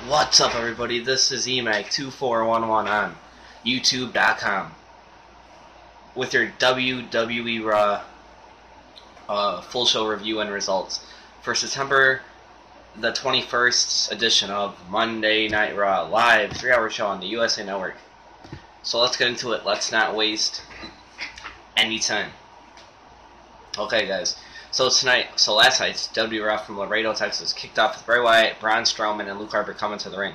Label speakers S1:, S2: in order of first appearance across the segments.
S1: What's up, everybody? This is EMAG2411 on YouTube.com with your WWE Raw full show review and results for September the 21st edition of Monday Night Raw, live 3-hour show on the USA Network. So let's get into it. Let's not waste any time. Okay, guys. So last night's WWE Raw from Laredo, Texas, kicked off with Bray Wyatt, Braun Strowman, and Luke Harper coming to the ring.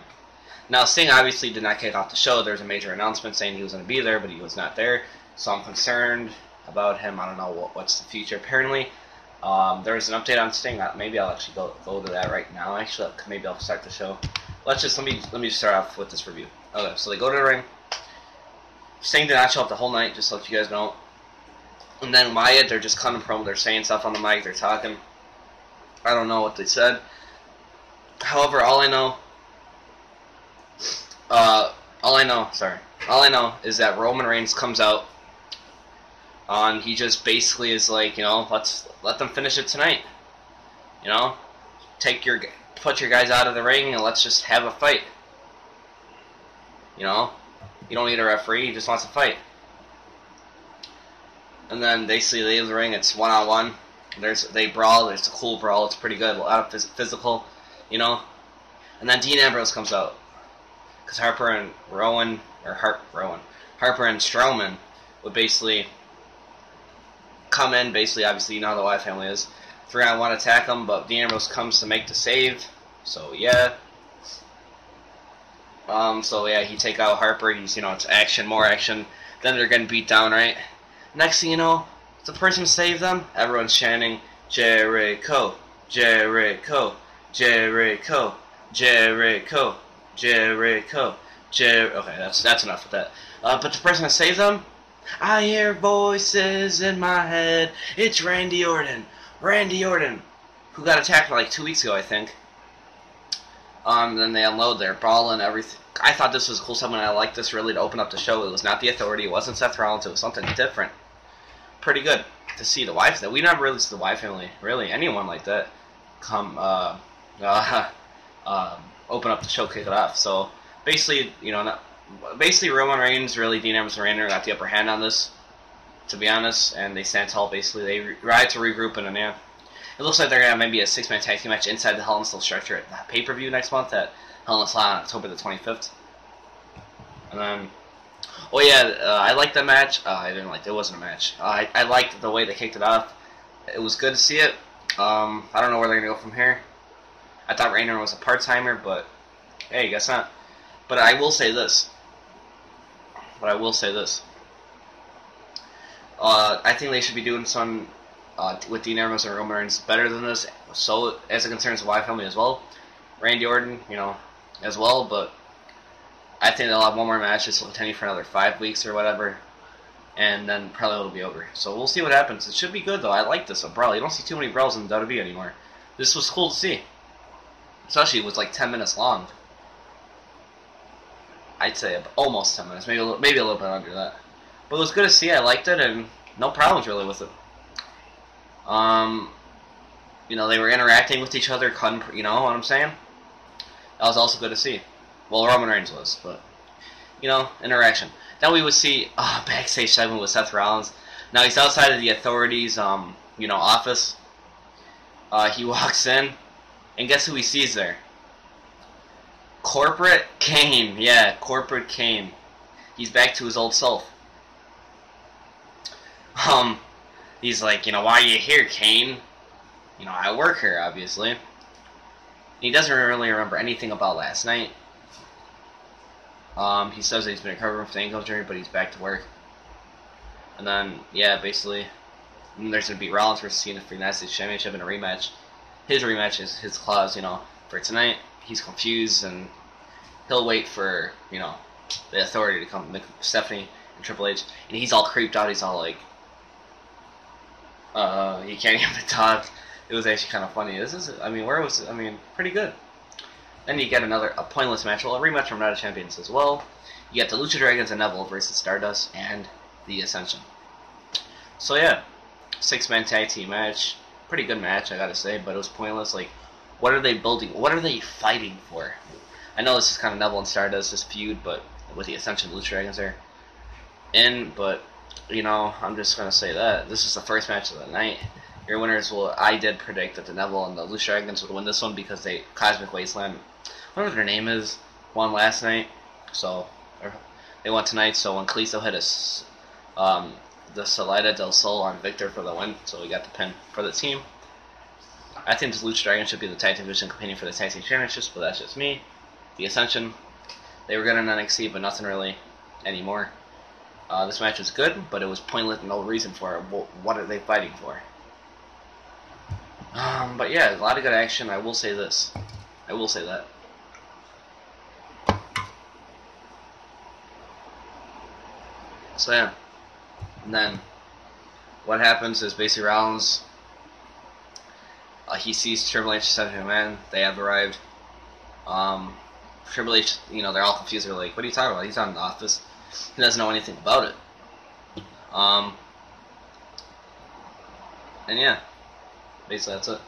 S1: Now, Sting obviously did not kick off the show. There was a major announcement saying he was going to be there, but he was not there. So I'm concerned about him. I don't know what's the future. Apparently, there was an update on Sting. Maybe I'll actually go to that right now. Actually, maybe I'll start the show. Let me start off with this review. Okay, so they go to the ring. Sting did not show up the whole night, just to let you guys know. And then Wyatt, they're just cutting promo, they're saying stuff on the mic, they're talking. I don't know what they said. However, all I know is that Roman Reigns comes out, and he just basically is like, let them finish it tonight. Put your guys out of the ring and let's just have a fight. You don't need a referee, he just wants to fight. And then basically they leave the ring. It's one-on-one. They brawl. It's a cool brawl. It's pretty good. A lot of physical, And then Dean Ambrose comes out because Harper and Strowman would basically come in. Basically, obviously, you know how the Wyatt family is. 3-on-1 attack him, but Dean Ambrose comes to make the save. So yeah. He take out Harper. He's it's action, more action. Then they're getting beat down, right? Next thing you know, the person saved them. Everyone's chanting, Jericho, Jericho, Jericho, Jericho, Jericho, Okay, that's enough of that. But the person that saved them, I hear voices in my head. It's Randy Orton, who got attacked like 2 weeks ago, I think. Then they unload their ball and everything. I thought this was a cool segment. I liked this really to open up the show. It was not the Authority. It wasn't Seth Rollins. It was something different. Pretty good to see the Wyatt. We never really see the Wyatt family, really anyone like that, come open up the show, kick it off. So basically, Roman Reigns, really Dean Ambrose and Randy got the upper hand on this, to be honest. And they stand tall. Basically, they ride to regroup, and then it looks like they're gonna have maybe a 6-man tag team match inside the Hell in a Cell structure at the pay-per-view next month at Hell in a Cell on October the 25th. And then, I liked the match. I didn't like it. It wasn't a match. I liked the way they kicked it off. It was good to see it. I don't know where they're gonna go from here. I thought Rainer was a part-timer, but hey, guess not. But I will say this. I think they should be doing some with Dean Ambrose and Roman Reigns better than this. So as it concerns the Wyatt family as well, Randy Orton, as well. But I think they'll have one more match. This will continue for another 5 weeks or whatever, and then probably it'll be over. So we'll see what happens. It should be good though. I like this brawl. You don't see too many brawls in WWE anymore. This was cool to see, especially it was like 10 minutes long. I'd say almost 10 minutes, maybe a little bit under that. But it was good to see. I liked it, and no problems really with it. They were interacting with each other, you know what I'm saying? That was also good to see. Well, Roman Reigns was, but, interaction. Then we would see a backstage segment with Seth Rollins. Now, he's outside of the Authority's, office. He walks in, and guess who he sees there? Corporate Kane. Yeah, Corporate Kane. He's back to his old self. He's like, why are you here, Kane? I work here, obviously. He doesn't really remember anything about last night. He says that he's been recovering from the ankle injury, but he's back to work. And then, basically, there's going to be Rollins versus Cena for the United States Championship in a rematch. His rematch is his clause, for tonight. He's confused, and he'll wait for, the Authority to come, Stephanie and Triple H. And he's all creeped out. He's all like, he can't even talk. It was actually kind of funny. Pretty good. Then you get a pointless match, a rematch from Night of Champions as well. You get the Lucha Dragons and Neville versus Stardust and the Ascension. So yeah, 6-man tag team match. Pretty good match, I gotta say, but it was pointless. Like, what are they building? What are they fighting for? I know this is kind of Neville and Stardust's feud, but with the Ascension Lucha Dragons there in, but you know, I'm just gonna say that this is the first match of the night. Your winners will. I did predict that the Neville and the Lucha Dragons would win this one because they Cosmic Wasteland, whatever their name is, won last night. So they won tonight. So when Kalisto hit the Salida del Sol on Victor for the win, so we got the pin for the team. I think the Lucha Dragons should be the tag team division competing for the tag team championships, but that's just me. The Ascension, they were good in NXT, but nothing really anymore. This match was good, but it was pointless, no reason for it. What are they fighting for? But yeah, a lot of good action. I will say this. I will say that. So yeah. And then, what happens is basically Rollins, he sees Triple H and McMahon. They have arrived. Triple H, you know, they're all confused. They're like, what are you talking about? He's not in the office. He doesn't know anything about it. And yeah, basically that's it.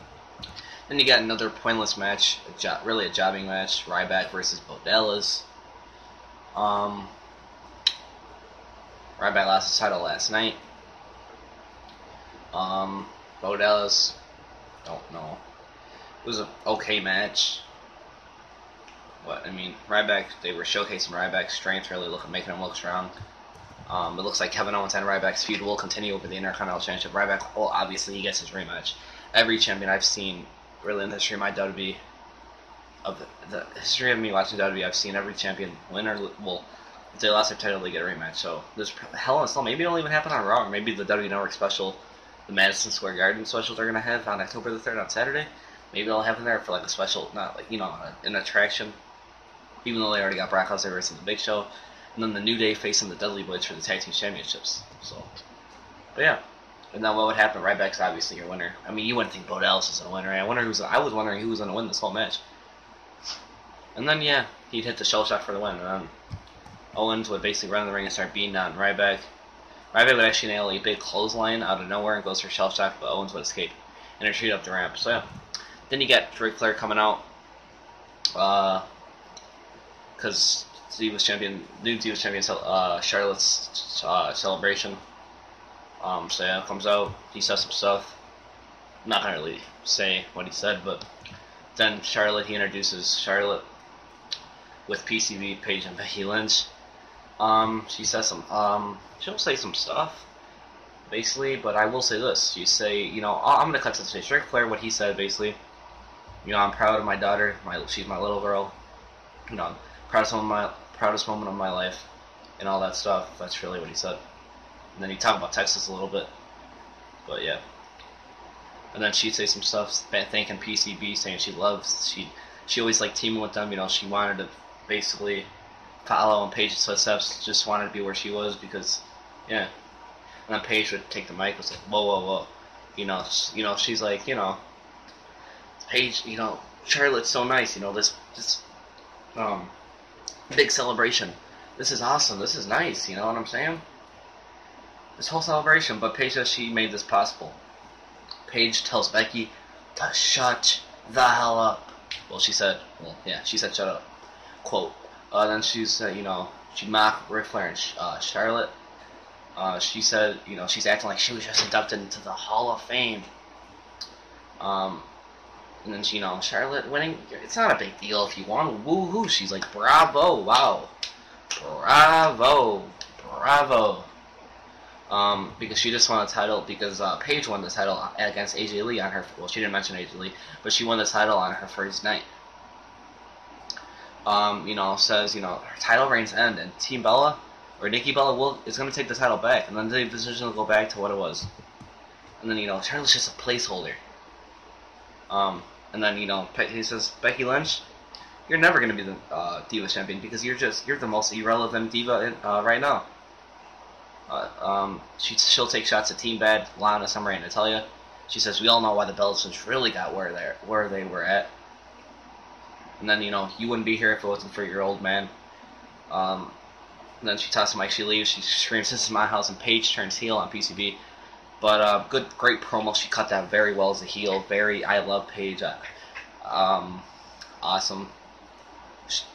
S1: Then you got another pointless match, really a jobbing match, Ryback versus Bo Dallas. Ryback lost his title last night. Bo Dallas, don't know. It was an okay match. But I mean, Ryback, they were showcasing Ryback's strength, really making him look strong. It looks like Kevin Owens and Ryback's feud will continue over the Intercontinental Championship. Ryback, well, obviously he gets his rematch. Every champion I've seen, really in the history of my WWE, of the history of me watching WWE, I've seen every champion win or, well, if they lost their title, they get a rematch. So this Hell in a Cell, maybe it'll even happen on Raw, or maybe the WWE Network special, the Madison Square Garden special they're going to have on October the 3rd on Saturday. Maybe it'll happen there for like a special, not like, you know, an attraction. Even though they already got Brock Lesnar versus the Big Show. And then the New Day facing the Dudley Boys for the Tag Team Championships. So, but yeah. And then what would happen? Ryback's obviously your winner. I mean, you wouldn't think Bo Dallas is a winner. I was wondering who was going to win this whole match. And then, yeah, he'd hit the shell shot for the win. And then Owens would basically run in the ring and start beating on Ryback. Ryback would actually nail a big clothesline out of nowhere and goes for shell shock, but Owens would escape and retreat up the ramp. So, yeah. Then you get Ric Flair coming out. Because Divas Champion, new Divas Champion, Charlotte's celebration. So yeah, comes out, he says some stuff. I'm not gonna really say what he said, but then Charlotte, he introduces Charlotte with PCB, Paige, and Becky Lynch. She says she'll say some stuff, basically, but I will say this. You say, you know, I'm gonna cut to the chase. Ric Flair, what he said, basically, you know, I'm proud of my daughter, she's my little girl, you know, proudest moment of my life, and all that stuff. That's really what he said. And then he talked about Texas a little bit, but yeah. And then she'd say some stuff thanking PCB, saying she always liked teaming with them. You know, she wanted to basically follow in Paige's footsteps, just wanted to be where she was because, yeah. And then Paige would take the mic and say, whoa, whoa, whoa. You know, she's like, you know, Paige, you know, Charlotte's so nice. You know, this big celebration. This is awesome. This is nice. You know what I'm saying? This whole celebration. But Paige says she made this possible. Paige tells Becky to shut the hell up. Well, she said shut up. Quote. Then she said, you know, she mocked Ric Flair and Charlotte. She said, you know, she's acting like she was just inducted into the Hall of Fame. And then, you know, Charlotte winning, it's not a big deal if you want. Woo-hoo. She's like, bravo, wow. Bravo. Bravo. Because she just won the title, because Paige won the title against AJ Lee on her, well, she didn't mention AJ Lee, but she won the title on her first night. You know, says, you know, her title reigns end, and Team Bella, or Nikki Bella, is going to take the title back, and then the decision will go back to what it was. And then, you know, Charlotte's just a placeholder. And then, you know, he says, Becky Lynch, you're never going to be the Divas Champion because you're the most irrelevant diva right now. She'll take shots at Team Bad, Lana, Summer, and Natalya. She says, we all know why the Bellasons really got where they were at. And then, you know, you wouldn't be here if it wasn't for your old man. And then she tells him like she leaves. She screams, this is my house, and Paige turns heel on PCB. But great promo. She cut that very well as a heel. I love Paige. Awesome.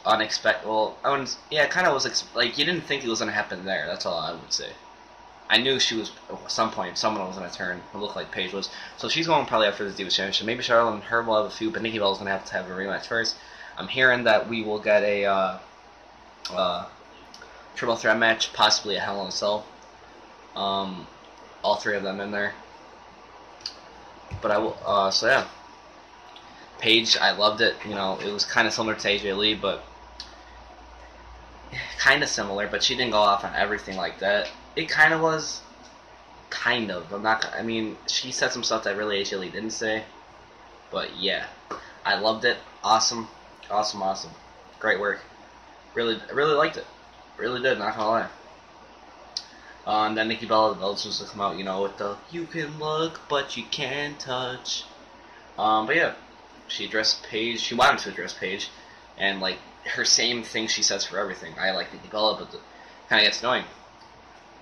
S1: unexpected. Well, I wouldn't. Yeah, it kind of was like you didn't think it was gonna happen there. That's all I would say. I knew she was at some point someone was gonna turn. It looked like Paige was. So she's going probably after the Divas Championship. Maybe Charlotte and her will have a feud, but Nikki Bella's gonna have to have a rematch first. I'm hearing that we will get a triple threat match, possibly a Hell in a Cell. All three of them in there. But I will. So yeah. Paige, I loved it. You know, it was kind of similar to AJ Lee, but kind of similar. But she didn't go off on everything like that. It kind of was, kind of. I'm not. I mean, she said some stuff that really AJ Lee didn't say. But yeah, I loved it. Awesome, awesome, awesome. Great work. Really liked it. Really did. Not gonna lie. And then Nikki Bella, the was supposed to come out, you know, with the "you can look, but you can't touch." But yeah. She addressed Paige. She wanted to address Paige, and like her same thing she says for everything. I like Nikki Bella, but it kind of gets annoying.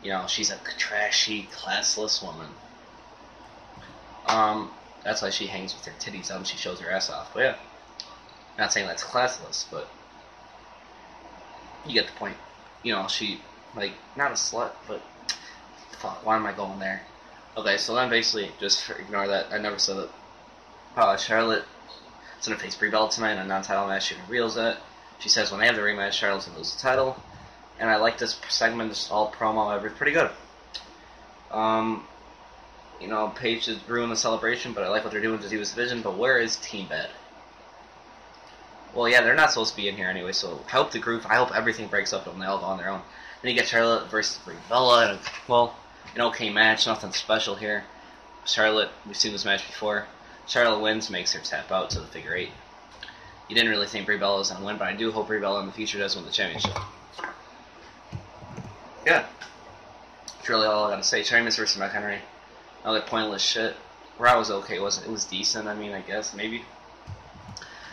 S1: You know, she's a trashy, classless woman. That's why she hangs with her titties out and she shows her ass off. But yeah, not saying that's classless, but you get the point. You know, she like not a slut, but fuck, why am I going there? Okay, so then basically just ignore that. I never said it. Charlotte. It's going to face Brie Bella tonight in a non-title match. She reveals it. She says when they have the rematch, Charlotte's going to lose the title. And I like this segment, this all promo, it's pretty good. You know, Paige has ruined the celebration, but I like what they're doing to Divas Division. But where is Team Bad? Well, yeah, they're not supposed to be in here anyway, so I hope the group, I hope everything breaks up and they all go on their own. Then you get Charlotte versus Brie Bella, and, well, an okay match, nothing special here. Charlotte, we've seen this match before. Charlotte wins, makes her tap out to the figure 8. You didn't really think Brie Bella was going to win, but I do hope Brie Bella in the future does win the championship. Yeah. That's really all I got to say. Sheamus versus Mark Henry. Another pointless shit. Raw was okay, wasn't it? It was decent, I mean, I guess, maybe.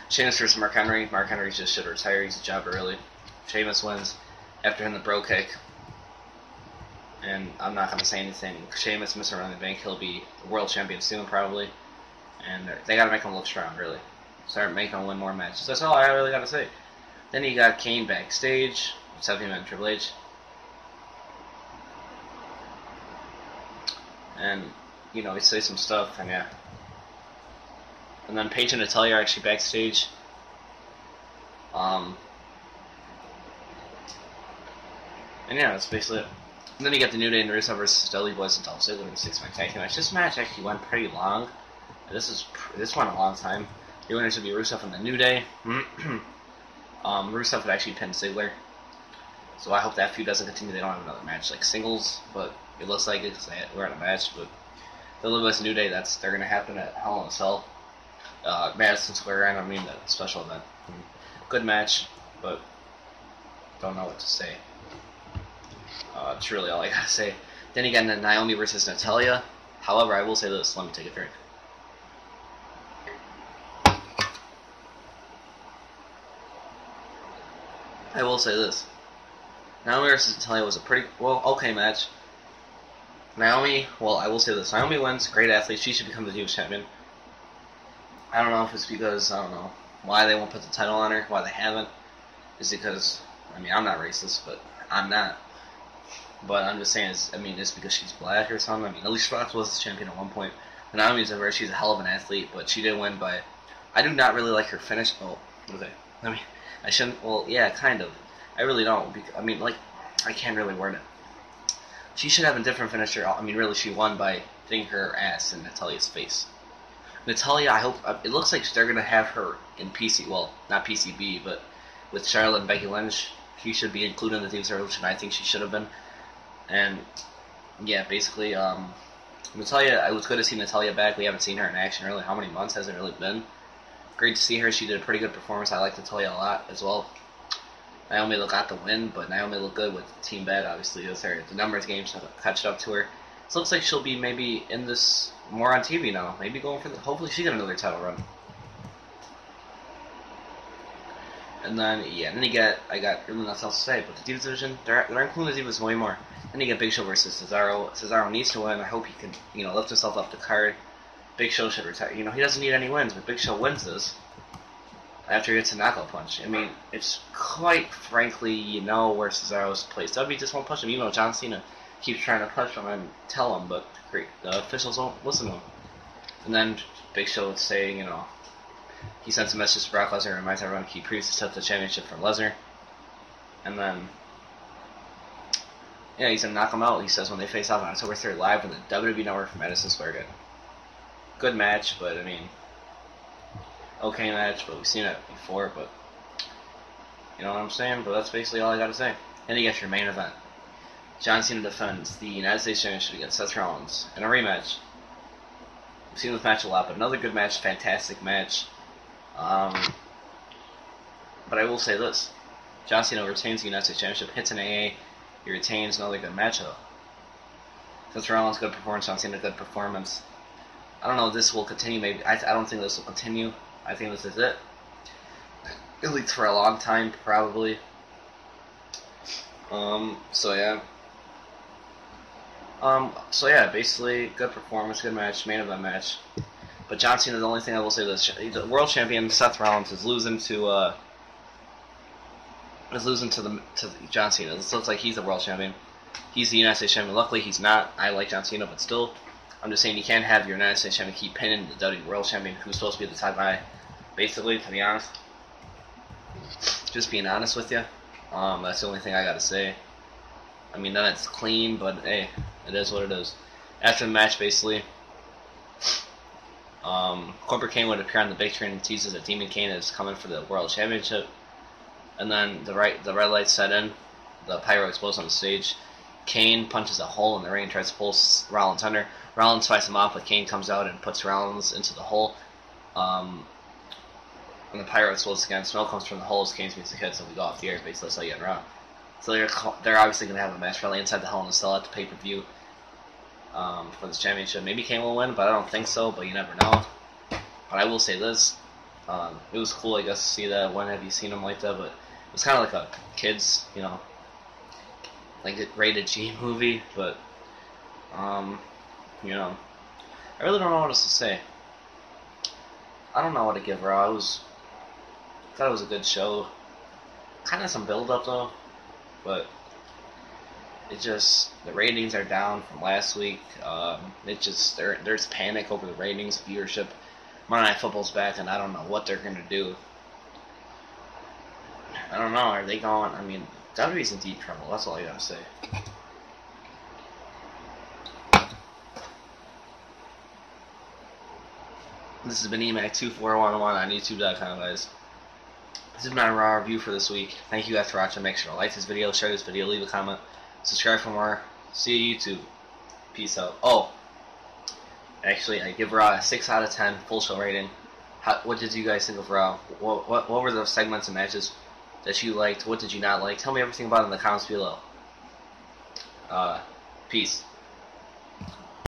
S1: Sheamus versus Mark Henry. Mark Henry just should retire. He's a jobber early. Sheamus wins after hitting the bro kick. And I'm not going to say anything. Sheamus, Mr. Running the Bank, he'll be world champion soon, probably. And they gotta make him look strong, really. Start making him win more matches. That's all I really gotta say. Then you got Kane backstage, 70-man Triple H. And, you know, he says some stuff, and yeah. And then Paige and Natalya are actually backstage. And yeah, that's basically it. And then you got the New Day and Rusev versus Dudley Boyz and Dolph Ziggler in a 6-man tag team match. This match actually went pretty long. This went a long time. The winners would be Rusev and the New Day. Rusev would actually pin Ziggler. So I hope that feud doesn't continue. They don't have another match like singles, but it looks like it because we're in a match. But the Lewis New Day, they're going to happen at Hell in a Cell, Madison Square Garden. I mean, that special event. Good match, but don't know what to say. That's really all I gotta say. Then again, Naomi versus Natalya. However, I will say this. Let me take a drink. I will say this. Naomi versus Natalya was a pretty, okay match. Naomi, I will say this. Naomi wins, great athlete. She should become the Divas Champion. I don't know if it's because, I don't know, why they won't put the title on her, why they haven't. Is because, I mean, I'm not racist, but I'm not. But I'm just saying, it's because she's black or something. I mean, Alicia Fox was the champion at one point. And Naomi's she's a hell of an athlete, but she did win by, I do not really like her finish. I shouldn't, yeah, kind of. I really don't. I mean, I can't really word it. She should have a different finisher. I mean, really, she won by hitting her ass in Natalya's face. Natalya, I hope, it looks like they're going to have her in not PCB, but with Charlotte and Becky Lynch. She should be included in the Divas Revolution. I think she should have been. And, yeah, basically, Natalya, it was good to see Natalya back. We haven't seen her in action really. How many months has it really been? Great to see her. She did a pretty good performance. I like Natalya a lot as well. Naomi got the win, but Naomi looked good with Team Bad, obviously. It was her. The numbers game catched up to her. So it looks like she'll be maybe in this more on TV now. Maybe going for hopefully she get another title run. And then, I got really nothing else to say, but the Divas division, they're including the Divas way more. Then you get Big Show versus Cesaro. Cesaro needs to win. I hope he can, lift himself up the card. Big Show should retire. He doesn't need any wins, but Big Show wins this. after he hits a knockout punch. I mean, it's quite frankly, you know where Cesaro's place. WWE just won't punch him, even though John Cena keeps trying to punch him and tell him, but the officials won't listen to him. And then Big Show would say, you know, he sends a message to Brock Lesnar and reminds everyone he previously took the championship from Lesnar. And then, yeah, he's going to knock him out, he says, when they face off on October 3rd live on the WWE Network from Madison Square Garden. Good match, but, I mean, okay match, but we've seen it before, but, you know what I'm saying? But that's basically all I got to say. And you get your main event. John Cena defends the United States Championship against Seth Rollins in a rematch. We've seen this match a lot, but another good match, fantastic match. But I will say this. John Cena retains the United States Championship, hits an AA, he retains another good matchup. Seth Rollins, good performance, John Cena, good performance. I don't know if this will continue, maybe. I don't think this will continue. I think this is it. At least for a long time, probably. So yeah, basically, good performance, good match, main event match. But John Cena, the only thing I will say this: the world champion Seth Rollins is losing to John Cena. This looks like he's the world champion. He's the United States champion. Luckily, he's not. I like John Cena, but still, I'm just saying you can't have your United States champion keep pinning the WWE world champion, who's supposed to be the top guy. Basically, to be honest, just being honest with you, that's the only thing I gotta say. I mean, then it's clean, but hey, it is what it is. After the match, basically, Corporate Kane would appear on the big screen and teases that Demon Kane is coming for the World Championship. And then the red lights set in, the pyro explodes on the stage. Kane punches a hole in the ring and tries to pull Rollins under. Rollins fights him off, but Kane comes out and puts Rollins into the hole. And the pyro explodes again. Smoke comes from the hole as Kane's music hits, so we go off the air. Basically, that's how you get around. So they're obviously going to have a match probably inside the Hell in a Cell at the pay-per-view for this championship. Maybe Kane will win, but I don't think so, but you never know. But I will say this. It was cool, I guess, to see that. When have you seen him like that? But it was kind of like a kid's, you know, like a rated G movie. But, you know, I really don't know what else to say. I don't know what to give Raw. Thought it was a good show. Kind of some build-up, though. But it just, the ratings are down from last week. It just, there's panic over the ratings, viewership. Monday Night Football's back, and I don't know what they're going to do. I don't know, are they going, I mean, WWE's in deep trouble, that's all I gotta say. This has been EMAC2411 on YouTube.com, guys. This is my Raw review for this week. Thank you guys for watching. Make sure to like this video, share this video, leave a comment, subscribe for more. See you YouTube. Peace out. Oh, actually, I give Raw a 6 out of 10 full show rating. What did you guys think of Raw? What were the segments and matches that you liked? What did you not like? Tell me everything about it in the comments below. Peace.